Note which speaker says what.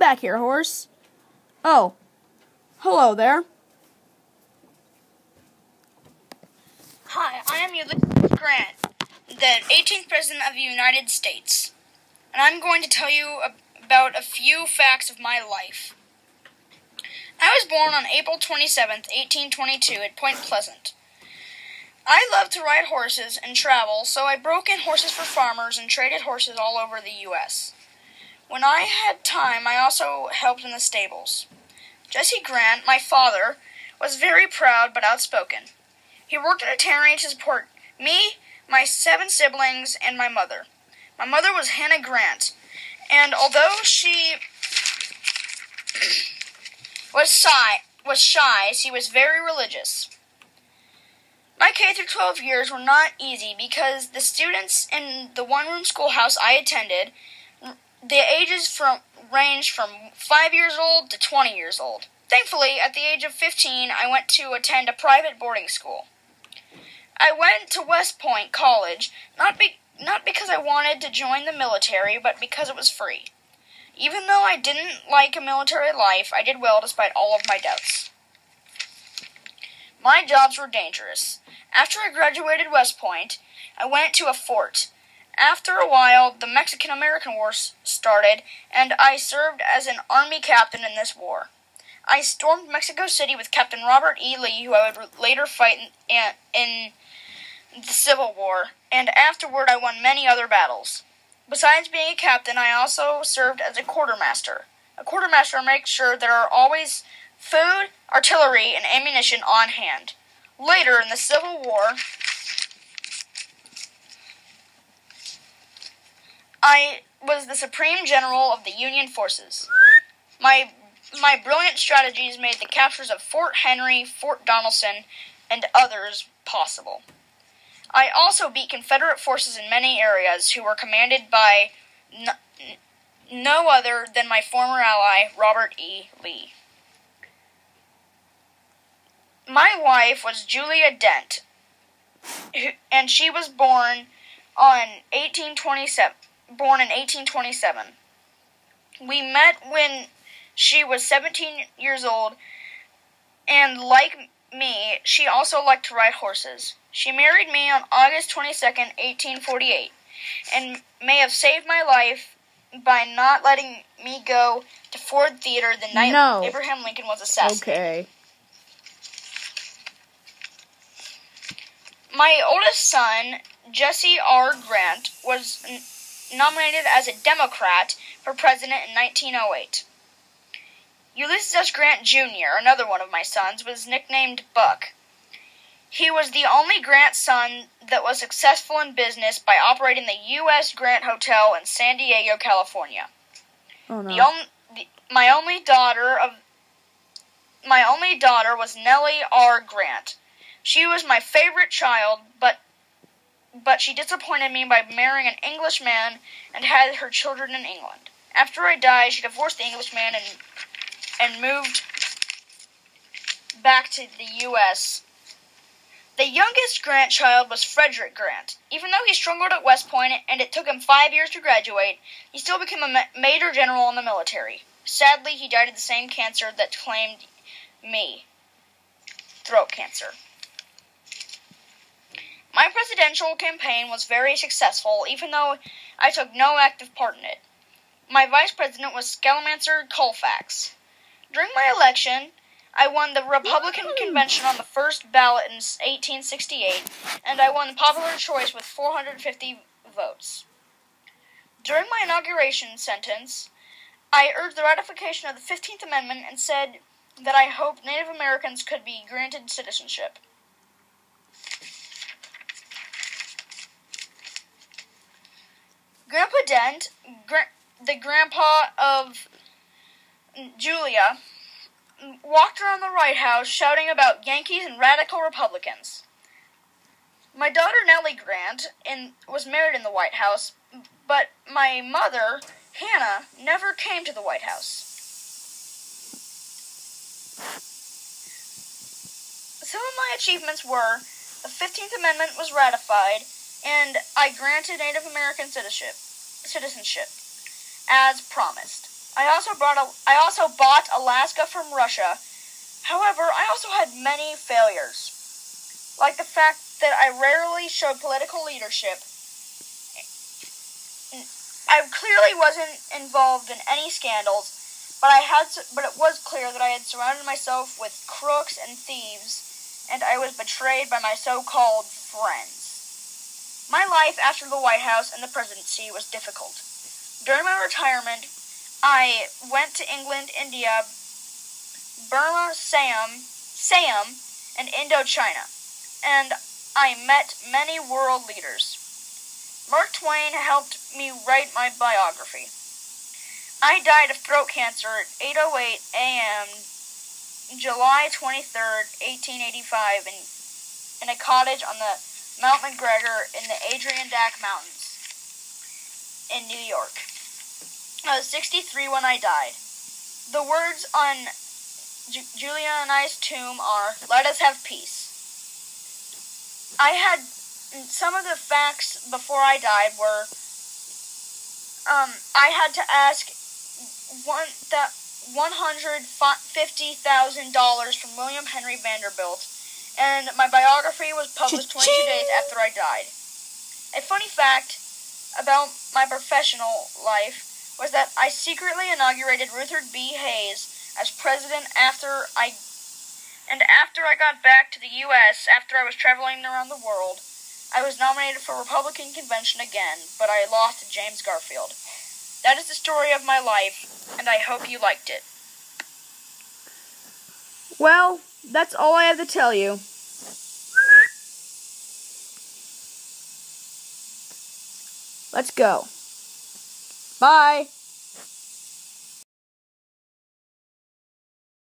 Speaker 1: back here, horse. Oh, hello there.
Speaker 2: Hi, I am Ulysses Grant, the 18th President of the United States, and I'm going to tell you about a few facts of my life. I was born on April 27th, 1822 at Point Pleasant. I loved to ride horses and travel, so I broke in horses for farmers and traded horses all over the U.S. When I had time, I also helped in the stables. Jesse Grant, my father, was very proud but outspoken. He worked at a tannery to support me, my 7 siblings, and my mother. My mother was Hannah Grant, and although she was shy, she was very religious. My K through 12 years were not easy because the students in the one-room schoolhouse I attended, the ages ranged from 5 years old to 20 years old. Thankfully, at the age of 15, I went to attend a private boarding school. I went to West Point College, not because I wanted to join the military, but because it was free. Even though I didn't like a military life, I did well despite all of my doubts. My jobs were dangerous. After I graduated West Point, I went to a fort. After a while, the Mexican-American War started, and I served as an Army captain in this war. I stormed Mexico City with Captain Robert E. Lee, who I would later fight in the Civil War, and afterward I won many other battles. Besides being a captain, I also served as a quartermaster. A quartermaster makes sure there are always food, artillery, and ammunition on hand. Later, in the Civil War, I was the Supreme General of the Union Forces. My brilliant strategies made the captures of Fort Henry, Fort Donelson, and others possible. I also beat Confederate forces in many areas who were commanded by no other than my former ally, Robert E. Lee. My wife was Julia Dent, and she was born in 1827. We met when she was 17 years old, and like me, she also liked to ride horses. She married me on August 22nd, 1848, and may have saved my life by not letting me go to Ford Theater the night Abraham Lincoln was assassinated.
Speaker 1: Okay.
Speaker 2: My oldest son, Jesse R. Grant, was nominated as a Democrat for president in 1908. Ulysses S. Grant Jr., another one of my sons, was nicknamed Buck. He was the only Grant son that was successful in business by operating the U.S. Grant Hotel in San Diego, California.
Speaker 1: Oh, no.
Speaker 2: My only daughter was Nellie R. Grant. She was my favorite child, but she disappointed me by marrying an Englishman and had her children in England. After I died, she divorced the Englishman and moved back to the U.S. The youngest Grant child was Frederick Grant. Even though he struggled at West Point and it took him 5 years to graduate, he still became a major general in the military. Sadly, he died of the same cancer that claimed me, throat cancer. My presidential campaign was very successful, even though I took no active part in it. My vice president was Scalmancer Colfax. During my election, I won the Republican convention on the first ballot in 1868, and I won the popular choice with 450 votes. During my inauguration sentence, I urged the ratification of the 15th Amendment and said that I hoped Native Americans could be granted citizenship. Grandpa Dent, the grandpa of Julia, walked around the White House shouting about Yankees and radical Republicans. My daughter Nellie Grant was married in the White House, but my mother, Hannah, never came to the White House. Some of my achievements were the 15th Amendment was ratified, and I granted Native American citizenship, as promised. I also bought Alaska from Russia. However, I also had many failures, like the fact that I rarely showed political leadership. I clearly wasn't involved in any scandals, but it was clear that I had surrounded myself with crooks and thieves, and I was betrayed by my so-called friends. My life after the White House and the presidency was difficult. During my retirement, I went to England, India, Burma, Siam, and Indochina, and I met many world leaders. Mark Twain helped me write my biography. I died of throat cancer at 8:08 a.m. July 23rd, 1885, in a cottage on the Mount McGregor in the Adirondack Mountains in New York. I was 63 when I died. The words on Julia and I's tomb are, "Let us have peace." I had some of the facts before I died were, I had to ask $150,000 from William Henry Vanderbilt, and my biography was published 22 days after I died. A funny fact about my professional life was that I secretly inaugurated Rutherford B. Hayes as president after I got back to the U.S., after I was traveling around the world. I was nominated for Republican convention again, but I lost to James Garfield. That is the story of my life, and I hope you liked it.
Speaker 1: Well, that's all I have to tell you. Let's go. Bye.